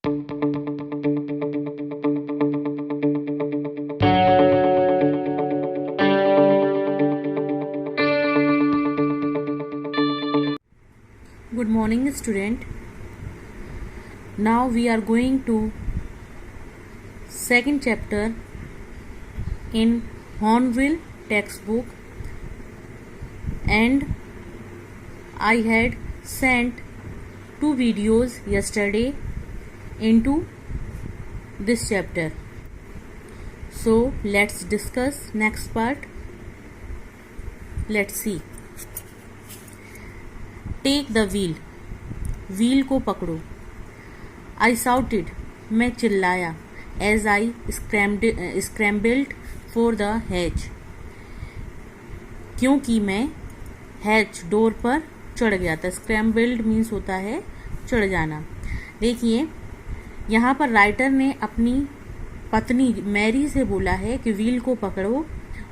Good morning, student. Now we are going to second chapter in Hornbill textbook, and I had sent 2 videos yesterday into this chapter. So let's discuss next part. Let's see. Take the wheel, wheel को पकड़ो। I shouted, मैं चिल्लाया। As I scrambled for the hatch, क्योंकि मैं hatch door पर चढ़ गया था। स्क्रैम्बल्ड मीन्स होता है चढ़ जाना। देखिए यहाँ पर राइटर ने अपनी पत्नी मैरी से बोला है कि व्हील को पकड़ो,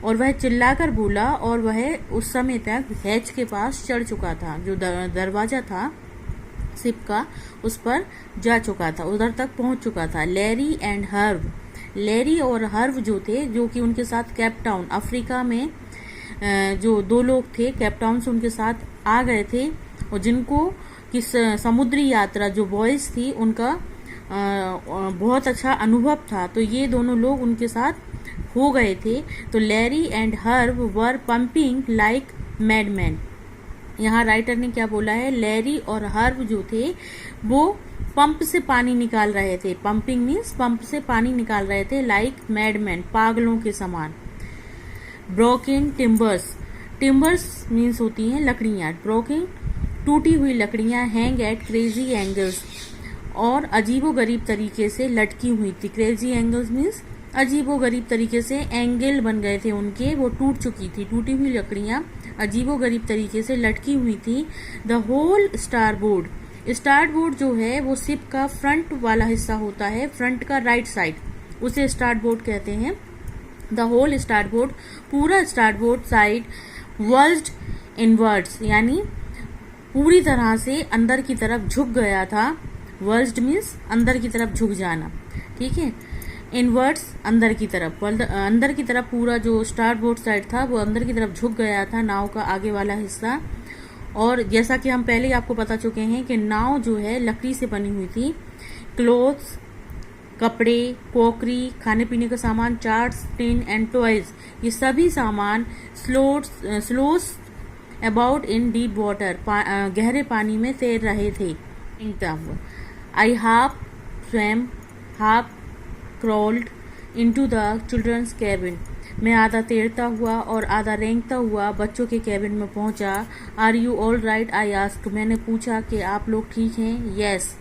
और वह चिल्लाकर बोला, और वह उस समय तक हैच के पास चढ़ चुका था। जो दरवाजा था शिप का, उस पर जा चुका था, उधर तक पहुंच चुका था। लैरी एंड हर्व, लैरी और हर्व जो थे, जो कि उनके साथ केप टाउन अफ्रीका में जो 2 लोग थे, केप टाउन से उनके साथ आ गए थे, और जिनको कि समुद्री यात्रा जो बॉयज थी उनका बहुत अच्छा अनुभव था, तो ये दोनों लोग उनके साथ हो गए थे। तो Larry and Herb were pumping like madman. यहाँ राइटर ने क्या बोला है, लैरी और हर्व जो थे वो पंप से पानी निकाल रहे थे। पंपिंग मीन्स पंप से पानी निकाल रहे थे, लाइक मैडमैन, पागलों के समान। ब्रोकन टिम्बर्स, टिम्बर्स मीन्स होती हैं लकड़ियाँ। ब्रोकन टूटी हुई लकड़ियाँ, हैंग एट क्रेजी एंगल्स, और अजीबोगरीब तरीके से लटकी हुई थी। क्रेजी एंगल्स मीन्स अजीबोगरीब तरीके से एंगल बन गए थे उनके, वो टूट चुकी थी। टूटी हुई लकड़ियां अजीबोगरीब तरीके से लटकी हुई थी। द होल स्टारबोर्ड, स्टारबोर्ड जो है वो शिप का फ्रंट वाला हिस्सा होता है, फ्रंट का राइट साइड, उसे स्टारबोर्ड कहते हैं। द होल स्टारबोर्ड, पूरा स्टारबोर्ड साइड, वर्ज्ड इनवर्ड्स, यानी पूरी तरह से अंदर की तरफ झुक गया था। वर्ज्ड मीन्स अंदर की तरफ झुक जाना, ठीक है। इनवर्ड्स अंदर की तरफ, अंदर की तरफ पूरा जो स्टारबोर्ड साइड था वो अंदर की तरफ झुक गया था, नाव का आगे वाला हिस्सा। और जैसा कि हम पहले ही आपको बता चुके हैं कि नाव जो है लकड़ी से बनी हुई थी। क्लोथ्स, कपड़े, क्रॉकरी, खाने पीने का सामान, चार्ट्स, टिन एंड टॉयज, ये सभी सामान sloshed about in deep water, गहरे पानी में तैर रहे थे। I half swam, half crawled into the children's cabin, मैं आधा तैरता हुआ और आधा रेंगता हुआ बच्चों के कैबिन में पहुंचा। Are you all right, I asked, मैंने पूछा कि आप लोग ठीक हैं। Yes,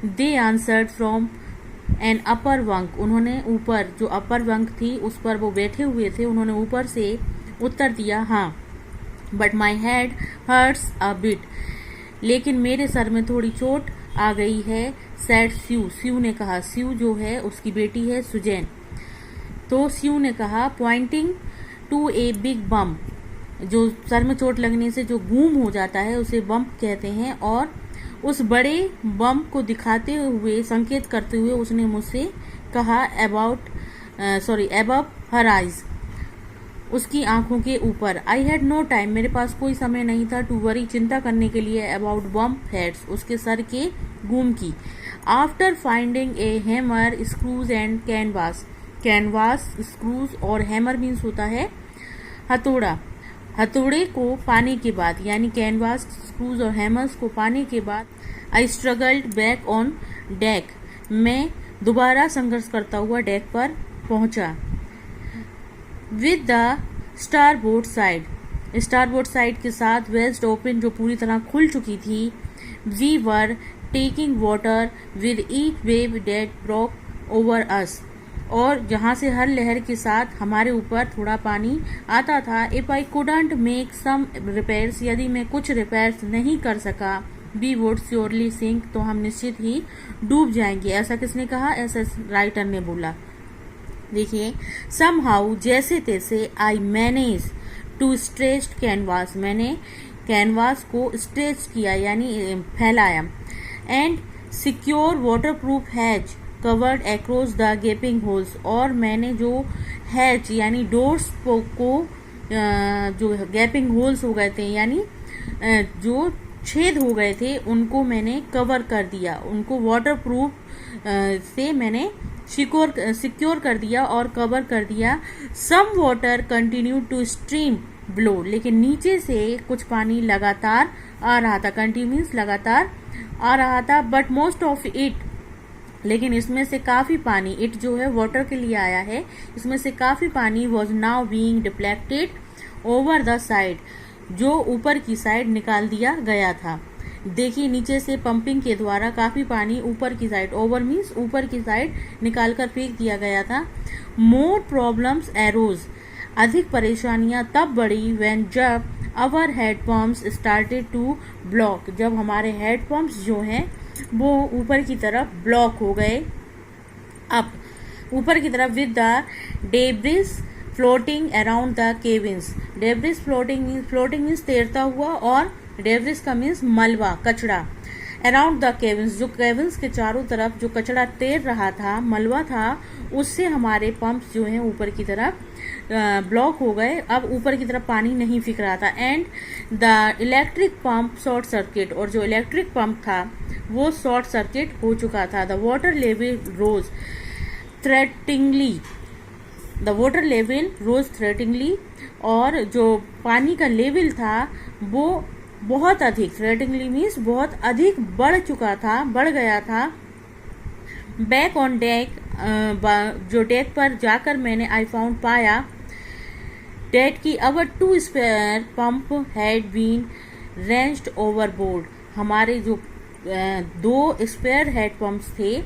they answered from an upper bunk, उन्होंने ऊपर जो अपर वंक थी उस पर वो बैठे हुए थे, उन्होंने ऊपर से उत्तर दिया हाँ। But my head hurts a bit, लेकिन मेरे सर में थोड़ी चोट आ गई है। सैड स्यू, स्यू ने कहा, स्यू जो है उसकी बेटी है सुजैन। तो स्यू ने कहा, pointing to a big bump, जो सर में चोट लगने से जो गूम हो जाता है उसे बम्प कहते हैं, और उस बड़े बम्प को दिखाते हुए, संकेत करते हुए उसने मुझसे कहा अबव हर आइज, उसकी आंखों के ऊपर। आई हैड नो टाइम, मेरे पास कोई समय नहीं था। टू वरी, चिंता करने के लिए। अबाउट बम्प हेड्स, उसके सर के गूम की। After finding a hammer, screws and canvas, canvas, screws और हैमर मीन्स होता है हथौड़ा। हथौड़े को पाने के बाद, यानी कैनवास, स्क्रूज और हैमर्स को पाने के बाद, आई स्ट्रगल्ड बैक ऑन डेक, मैं दोबारा संघर्ष करता हुआ डेक पर पहुंचा। With the starboard side, starboard side के साथ, वेस्ट ओपन, जो पूरी तरह खुल चुकी थी। We were taking water with each wave that broke over us, और जहाँ से हर लहर के साथ हमारे ऊपर थोड़ा पानी आता था। If I couldn't make some repairs, यदि मैं कुछ रिपेयर्स नहीं कर सका, वी वुड श्योरली सिंक, तो हम निश्चित ही डूब जाएंगे। ऐसा किसने कहा? ऐसा राइटर ने बोला। देखिए, समहाउ, जैसे तैसे, I manage to stretch canvas, मैंने कैनवास को स्ट्रेच किया यानी फैलाया, and secure waterproof hatch covered across the gaping holes, और मैंने जो हैच यानी डोर्स को जो गैपिंग होल्स हो गए थे यानी जो छेद हो गए थे उनको मैंने कवर कर दिया, उनको वाटरप्रूफ से मैंने सिक्योर कर दिया और कवर कर दिया। Some water continue to stream below, लेकिन नीचे से कुछ पानी लगातार आ रहा था, कंटिन्यूस लगातार आ रहा था। बट मोस्ट ऑफ इट, लेकिन इसमें से काफ़ी पानी, इट जो है वाटर के लिए आया है, इसमें से काफ़ी पानी was now being deflected over the side, जो ऊपर की साइड निकाल दिया गया था। देखिए नीचे से पंपिंग के द्वारा काफ़ी पानी ऊपर की साइड, ओवर मीन्स ऊपर की साइड निकाल कर फेंक दिया गया था। मोर प्रॉब्लम्स एरोज, अधिक परेशानियां तब बढ़ी व्हेन जब our head pumps started to block, जब हमारे हेड पम्प्स जो हैं वो मीटर की तरफ ब्लॉक हो गए, अप ऊपर की तरफ, with the debris floating around the cabins. Debris floating means तैरता हुआ, और डेब्रिस का मीन्स मलबा, कचरा। अराउंड द केबिन्स, जो केबिन्स के चारों तरफ जो कचरा तैर रहा था, मलबा था, उससे हमारे पंप्स जो हैं ऊपर की तरफ ब्लॉक हो गए, अब ऊपर की तरफ पानी नहीं फेंक रहा था। And the electric pump short circuit, और जो इलेक्ट्रिक पंप था वो शॉर्ट सर्किट हो चुका था। The water level rose threateningly, the water level rose threateningly, और जो पानी का लेवल था वो बहुत अधिक, थ्रेटिंगली मीन्स बहुत अधिक बढ़ चुका था, बढ़ गया था। बैक ऑन डेक, जो डेक पर जाकर मैंने आई फाउंड पाया डेट की our 2 spare pump had been wrenched overboard, हमारे जो 2 स्पेयर हेड पंप्स थे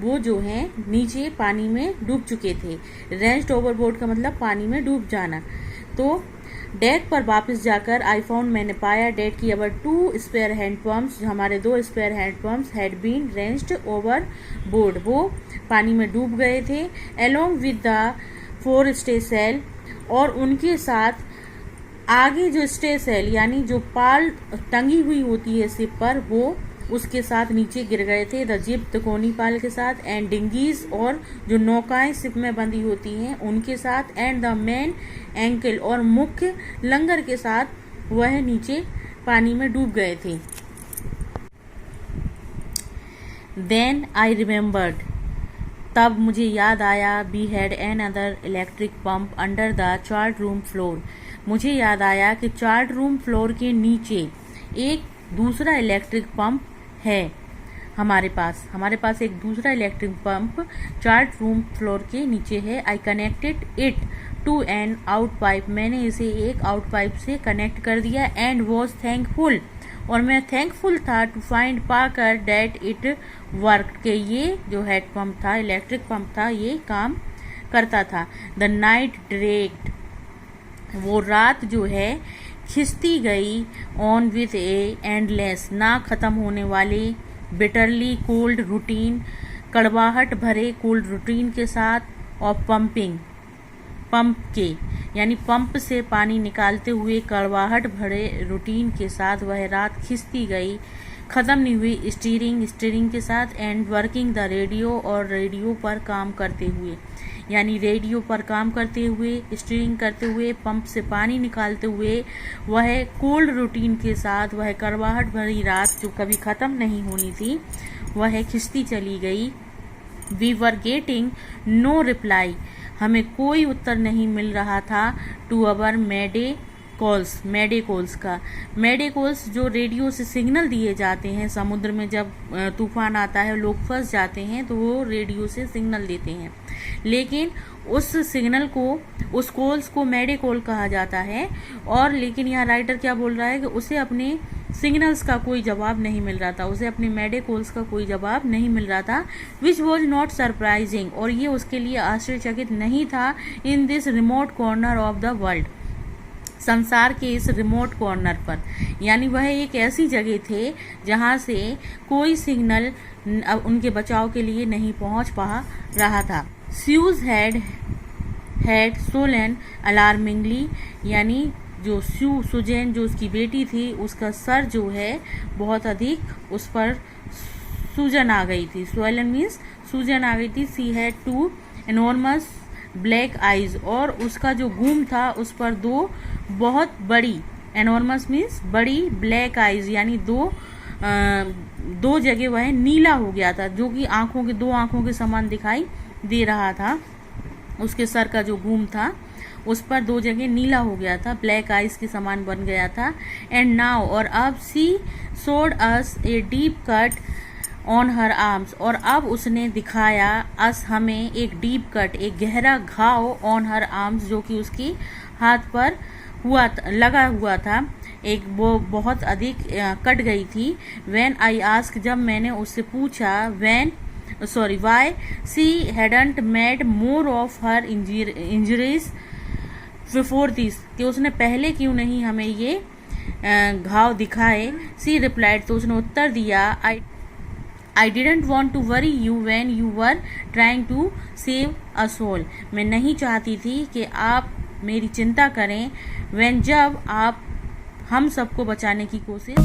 वो जो हैं नीचे पानी में डूब चुके थे। रेंच्ड ओवरबोर्ड का मतलब पानी में डूब जाना। तो डेक पर वापस जाकर आई फाउंड, मैंने पाया डेट की अवर 2 स्पेयर हैंड पंप्स, हमारे 2 spare hand pumps had been wrenched overboard, वो पानी में डूब गए थे। Along with the 4 staysail, और उनके साथ आगे जो स्टे सेल यानी जो पाल टंगी हुई होती है शिप पर, वो उसके साथ नीचे गिर गए थे। द जिप, तिकोनी पाल के साथ, एंड डिंगीज, और जो नौकाएं शिप में बंधी होती हैं उनके साथ, एंड द मेन एंकल, और मुख्य लंगर के साथ वह नीचे पानी में डूब गए थे। देन आई रिमेम्बर्ड, तब मुझे याद आया, we had another electric pump under the chart room floor, मुझे याद आया कि चार्ट रूम फ्लोर के नीचे एक दूसरा इलेक्ट्रिक पंप है हमारे पास एक दूसरा electric pump chart room floor के नीचे है। I connected it to an out pipe, मैंने इसे एक आउट पाइप से कनेक्ट कर दिया। एंड वॉज थैंकफुल, और मैं थैंकफुल था टू फाइंड पाकर डेट इट वर्क, के ये जो हेड पंप था, इलेक्ट्रिक पंप था, ये काम करता था। द नाइट ड्रेग्ड, वो रात जो है खिंचती गई, ऑन विथ ए एंडलेस, ना खत्म होने वाले, बिटरली कोल्ड रूटीन, कड़वाहट भरे कोल्ड रूटीन के साथ, और पंप के यानी पंप से पानी निकालते हुए कड़वाहट भरे रूटीन के साथ वह रात खिंचती गई, खत्म नहीं हुई। स्टीयरिंग के साथ, एंड वर्किंग द रेडियो, और रेडियो पर काम करते हुए, यानी रेडियो पर काम करते हुए, स्टीयरिंग करते हुए, पंप से पानी निकालते हुए, वह कोल्ड रूटीन के साथ वह कड़वाहट भरी रात जो कभी ख़त्म नहीं होनी थी वह खिंचती चली गई। We were getting no reply, हमें कोई उत्तर नहीं मिल रहा था। टू अवर मेडे कॉल्स का, मेडे कॉल्स जो रेडियो से सिग्नल दिए जाते हैं, समुद्र में जब तूफान आता है लोग फंस जाते हैं तो वो रेडियो से सिग्नल देते हैं, लेकिन उस सिग्नल को, उस कॉल्स को मेडे कॉल कहा जाता है। और लेकिन यहाँ राइटर क्या बोल रहा है कि उसे अपने सिग्नल्स का कोई जवाब नहीं मिल रहा था, उसे अपने मेडे कॉल्स का कोई जवाब नहीं मिल रहा था। विच वॉज नॉट सरप्राइजिंग, और ये उसके लिए आश्चर्यचकित नहीं था। In this remote corner of the world, संसार के इस रिमोट कॉर्नर पर, यानी वह एक ऐसी जगह थे जहाँ से कोई सिग्नल उनके बचाव के लिए नहीं पहुँच पा रहा था। स्यूज हैड सोलन अलार्मिंगली, यानी जो सुजैन जो उसकी बेटी थी उसका सर जो है बहुत अधिक उस पर सूजन आ गई थी। स्वोलन मीन्स सूजन आ गई थी। She had two enormous black eyes, और उसका जो गूम था उस पर दो बहुत बड़ी, एनॉर्मस मीन्स बड़ी, ब्लैक आइज यानी दो जगह वह नीला हो गया था, जो कि दो आंखों के समान दिखाई दे रहा था। उसके सर का जो गूम था उस पर दो जगह नीला हो गया था, ब्लैक आइज के समान बन गया था। एंड नाउ, और अब she showed us a deep cut on her arms, और अब उसने दिखाया अस हमें एक डीप कट, एक गहरा घाव ऑन हर आर्म्स, जो कि उसकी हाथ पर लगा हुआ था, एक वो बहुत अधिक कट गई थी। व्हेन आई आस्क, जब मैंने उससे पूछा, why she hadn't made more of her injuries before this, कि उसने पहले क्यों नहीं हमें ये घाव दिखाए। सी रिप्लाइड, तो उसने उत्तर दिया, I didn't want to worry you when you were trying to save a soul, मैं नहीं चाहती थी कि आप मेरी चिंता करें जब आप हम सबको बचाने की कोशिश।